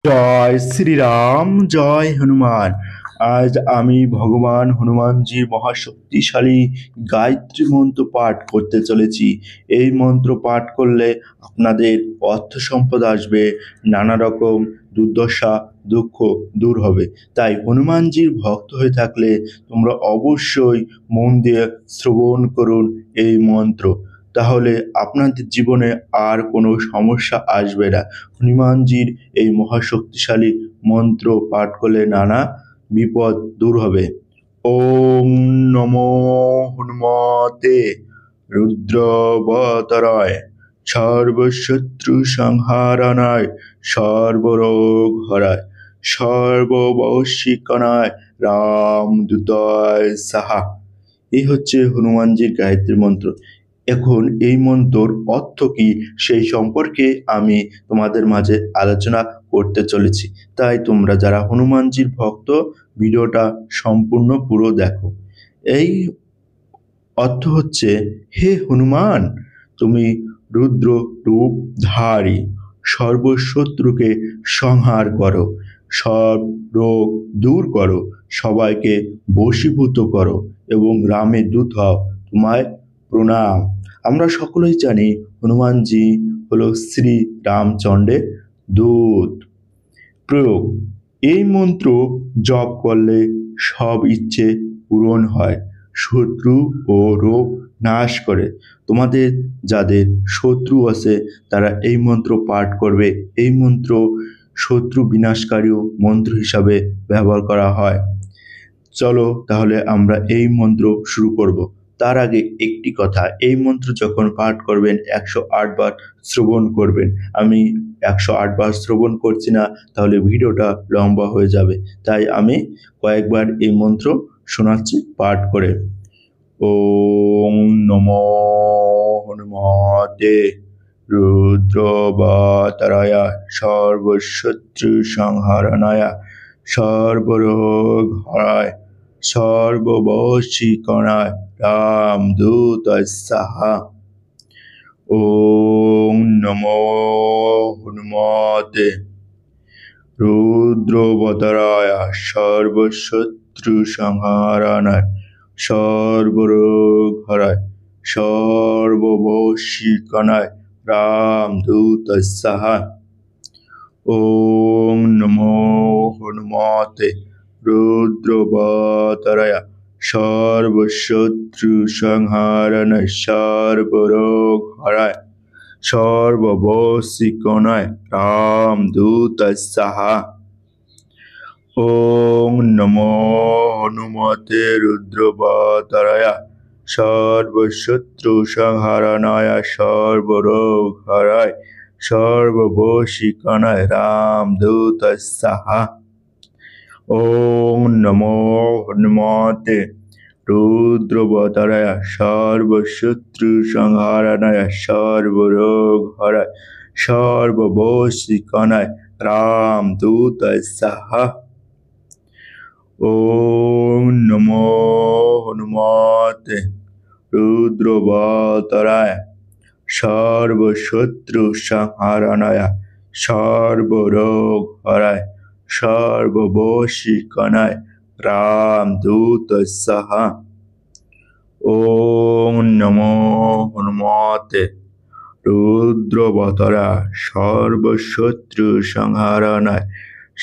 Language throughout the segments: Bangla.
জয় শ্রীরাম, জয় হনুমান। আজ আমি ভগবান হনুমানজির মহাশক্তিশালী গায়ত্রী মন্ত্র পাঠ করতে চলেছি। এই মন্ত্র পাঠ করলে আপনাদের অর্থ সম্পদ আসবে, নানা রকম দুর্দশা দুঃখ দূর হবে। তাই হনুমানজির ভক্ত হয়ে থাকলে তোমরা অবশ্যই মন দিয়ে শ্রবণ করুন এই মন্ত্র। তাহলে আপনাদের জীবনে আর কোনো সমস্যা আসবে না। হনুমানজির এই মহাশক্তিশালী মন্ত্র পাঠ করলে নানা বিপদ দূর হবে। ওম নমো হনুমতে রুদ্রবতরায় সর্বশত্রু সংহারণায় সর্বরোগ হরায় সর্ববশীকরণায় রামদূতায় সাহা। এই হচ্ছে হনুমানজির গায়ত্রী মন্ত্র। এখন এই মন্ত্রর অর্থ কি সেই সম্পর্কে আমি তোমাদের মাঝে আলোচনা করতে চলেছি। তাই তোমরা যারা হনুমানজির ভক্ত ভিডিওটা সম্পূর্ণ পুরো দেখো। এই অর্থ হচ্ছে, হে হনুমান, তুমি রুদ্র রূপধারী, সর্বশত্রুকে সংহার করো, সব রোগ দূর করো, সবাইকে বশীভূত করো এবং রামের দূত হও, তোমায় প্রণাম। আমরা সকলেই জানি হনুমানজি হলো শ্রী রামচন্দ্রের দূত। প্রয়োগ: এই মন্ত্র জপ করলে সব ইচ্ছে পূরণ হয়, শত্রু ও রোগ নাশ করে। তোমাদের যাদের শত্রু আছে তারা এই মন্ত্র পাঠ করবে। এই মন্ত্র শত্রু বিনাশকারী মন্ত্র হিসাবে ব্যবহার করা হয়। চলো তাহলে আমরা এই মন্ত্র শুরু করব। তার আগে একটি কথা, এই মন্ত্র যখন পাঠ করবেন 108 বার শ্রবণ করবেন। আমি 108 বার শ্রবণ করছি না, তাহলে ভিডিওটা লম্বা হয়ে যাবে। তাই আমি কয়েকবার এই মন্ত্র শোনাচ্ছি পাঠ করে। ওম নমো হনুমতে রুদ্রবতরায় সর্বশত্রু সংহারণায় সর্বরোগ হরায় সর্ববশীকরণায় রামদূতায় সাহা। ওম নমো হনুমতে রুদ্রবতরায় সর্বশত্রু সংহারণায় সর্বরোগ হরায় সর্ববশীকরণায় রামদূতায় সাহা। ওম নমো হনুমতে রুদ্রবতরায় সর্বশত্রু সংহারণায় সর্বরোগ হরায় সর্ববশীকরণায় রামদূতায় সাহা। ওম নমো হনুমতে রুদ্রবতরায় সর্বশত্রু সংহারণায় সর্বরোগ হরায় সর্ববশীকরণায় রামদূতায় সাহা। ওম নমো হনুমতে রুদ্রবতরায় সর্বশত্রু সংহারণায় সর্বরোগ হরায় সর্ববশীকরণায় রামদূতায় সাহা। ওম নমো হনুমতে রুদ্রবতরায় সর্বশত্রু সংহারণায় সর্বরোগ হরায় সর্ববশীকরণায় রামদূতায় সাহা। ওম নমো হনুমতে রুদ্রবতরায় সর্বশত্রু সংহারণায়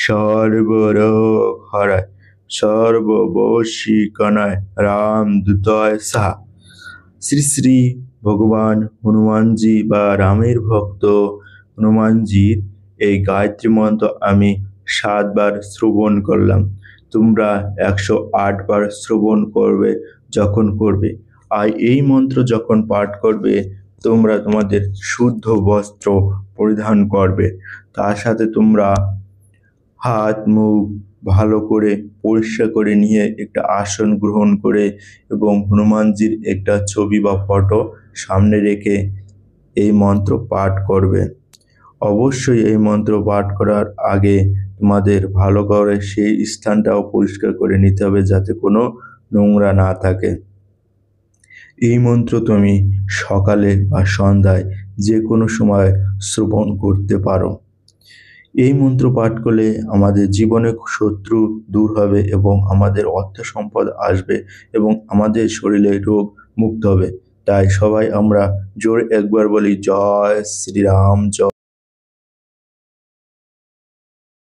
সর্বরোগ হরায় সর্ববশীকরণায় রামদূতায় সাহা। শ্রী শ্রী ভগবান হনুমানজি বা রামের ভক্ত হনুমানজির এই গায়ত্রী মন্ত্র আমি 7 বার শ্রবণ করলাম। তোমরা 108 বার শ্রবণ করবে যখন করবে। আর এই মন্ত্র যখন পাঠ করবে তোমরা তোমাদের শুদ্ধ বস্ত্র পরিধান করবে। তার সাথে তোমরা হাত মুখ ভালো করে পরিষ্কার করে নিয়ে একটা আসন গ্রহণ করে এবং হনুমানজির একটা ছবি বা ফটো সামনে রেখে এই মন্ত্র পাঠ করবে। অবশ্যই এই মন্ত্র পাঠ করার আগে তোমাদের ভালো করে সেই স্থানটাও পরিষ্কার করে নিতে হবে যাতে কোনো নোংরা না থাকে। এই মন্ত্র তুমি সকালে বা সন্ধ্যায় যে কোনো সময় শ্রবণ করতে পারো। এই মন্ত্র পাঠ করলে আমাদের জীবনে শত্রু দূর হবে এবং আমাদের অর্থ সম্পদ আসবে এবং আমাদের শরীরে রোগ মুক্ত হবে। তাই সবাই আমরা জোরে একবার বলি জয় শ্রীরাম জয়।